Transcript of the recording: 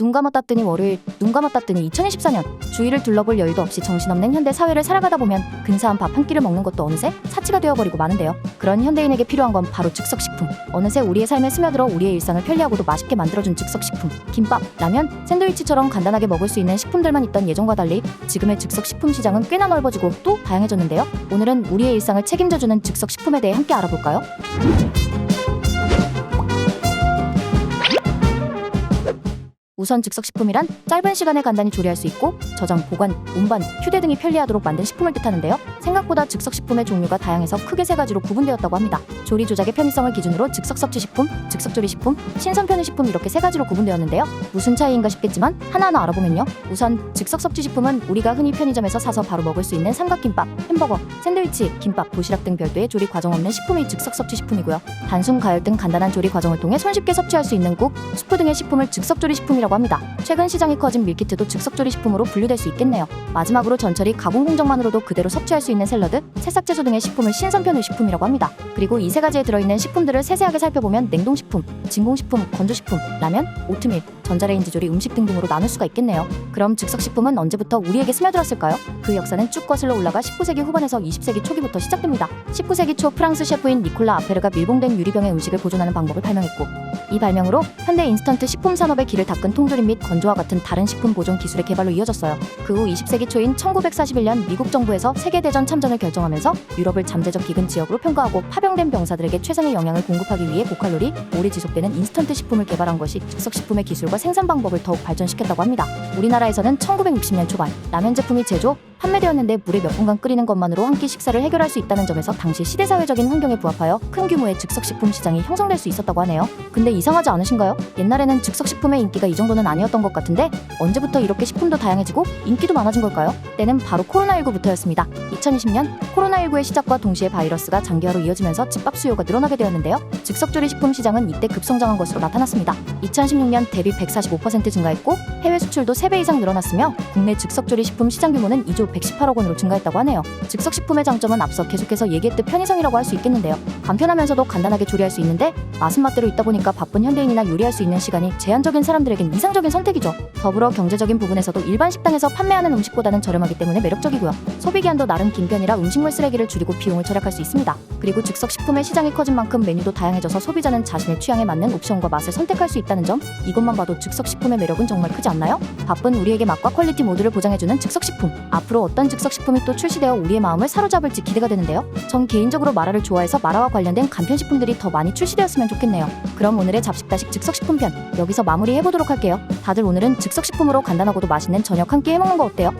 눈 감았다 뜨니 월요일, 눈 감았다 뜨니 2024년. 주위를 둘러볼 여유도 없이 정신없는 현대 사회를 살아가다 보면 근사한 밥 한 끼를 먹는 것도 어느새 사치가 되어버리고 마는데요. 그런 현대인에게 필요한 건 바로 즉석식품. 어느새 우리의 삶에 스며들어 우리의 일상을 편리하고도 맛있게 만들어준 즉석식품. 김밥, 라면, 샌드위치처럼 간단하게 먹을 수 있는 식품들만 있던 예전과 달리 지금의 즉석식품 시장은 꽤나 넓어지고 또 다양해졌는데요. 오늘은 우리의 일상을 책임져주는 즉석식품에 대해 함께 알아볼까요? 우선 즉석식품이란 짧은 시간에 간단히 조리할 수 있고 저장, 보관, 운반, 휴대 등이 편리하도록 만든 식품을 뜻하는데요. 생각보다 즉석식품의 종류가 다양해서 크게 세 가지로 구분되었다고 합니다. 조리 조작의 편의성을 기준으로 즉석섭취식품, 즉석조리식품, 신선편의식품 이렇게 세 가지로 구분되었는데요. 무슨 차이인가 싶겠지만 하나하나 알아보면요. 우선 즉석섭취식품은 우리가 흔히 편의점에서 사서 바로 먹을 수 있는 삼각김밥, 햄버거, 샌드위치, 김밥, 도시락 등 별도의 조리 과정 없는 식품이 즉석섭취식품이고요. 단순, 가열 등 간단한 조리 과정을 통해 손쉽게 섭취할 수 있는 국, 수프 등의 식품을 즉석조리식품이라고 합니다. 최근 시장이 커진 밀키트도 즉석조리식품으로 분류될 수 있겠네요. 마지막으로 전처리 가공 공정만으로도 그대로 섭취할 수 있는 샐러드, 새싹 채소 등의 식품을 신선편의식품이라고 합니다. 그리고 이 세 가지에 들어있는 식품들을 세세하게 살펴보면 냉동식품, 진공식품, 건조식품, 라면, 오트밀, 전자레인지 조리 음식 등등으로 나눌 수가 있겠네요. 그럼 즉석식품은 언제부터 우리에게 스며들었을까요? 그 역사는 쭉 거슬러 올라가 19세기 후반에서 20세기 초기부터 시작됩니다. 19세기 초 프랑스 셰프인 니콜라 아페르가 밀봉된 유리병에 음식을 보존하는 방법을 발명했고, 이 발명으로 현대 인스턴트 식품 산업의 길을 닦은 통조림 및 건조와 같은 다른 식품 보존 기술의 개발로 이어졌어요. 그 후 20세기 초인 1941년 미국 정부에서 세계대전 참전을 결정하면서 유럽을 잠재적 기근 지역으로 평가하고 파병된 병사들에게 최상의 영양을 공급하기 위해 고칼로리, 오래 지속되는 인스턴트 식품을 개발한 것이 즉석식품의 기술과 생산 방법을 더욱 발전시켰다고 합니다. 우리나라에서는 1960년 초반 라면 제품이 제조, 판매되었는데 물에 몇 분간 끓이는 것만으로 한 끼 식사를 해결할 수 있다는 점에서 당시 시대사회적인 환경에 부합하여 큰 규모의 즉석식품 시장이 형성될 수 있었다고 하네요. 근데 이상하지 않으신가요? 옛날에는 즉석식품의 인기가 이 정도는 아니었던 것 같은데 언제부터 이렇게 식품도 다양해지고 인기도 많아진 걸까요? 때는 바로 코로나19부터였습니다. 2020년 코로나19의 시작과 동시에 바이러스가 장기화로 이어지면서 집밥 수요가 늘어나게 되었는데요. 즉석조리식품 시장은 이때 급성장한 것으로 나타났습니다. 2016년 대비 145% 증가했고 해외 수출도 3배 이상 늘어났으며 국내 즉석조리식품 시장 규모는 2조 118억 원으로 증가했다고 하네요. 즉석식품의 장점은 앞서 계속해서 얘기했듯 편의성이라고 할 수 있겠는데요. 간편하면서도 간단하게 조리할 수 있는데 맛은 맛대로 있다 보니까 바쁜 현대인이나 요리할 수 있는 시간이 제한적인 사람들에겐 이상적인 선택이죠. 더불어 경제적인 부분에서도 일반 식당에서 판매하는 음식보다는 저렴하기 때문에 매력적이고요. 소비기한도 나름 긴 편이라 음식물 쓰레기를 줄이고 비용을 절약할 수 있습니다. 그리고 즉석식품의 시장이 커진 만큼 메뉴도 다양해져서 소비자는 자신의 취향에 맞는 옵션과 맛을 선택할 수 있다는 점, 이것만 봐도 즉석식품의 매력은 정말 크지 않나요? 바쁜 우리에게 맛과 퀄리티 모두를 보장해주는 즉석식품. 앞으로 어떤 즉석식품이 또 출시되어 우리의 마음을 사로잡을지 기대가 되는데요. 전 개인적으로 마라를 좋아해서 마라와 관련된 간편식품들이 더 많이 출시되었으면 좋겠네요. 그럼 오늘의 잡식다식 즉석식품 편 여기서 마무리해보도록 할게요. 다들 오늘은 즉석식품으로 간단하고도 맛있는 저녁 한 끼 해먹는 거 어때요?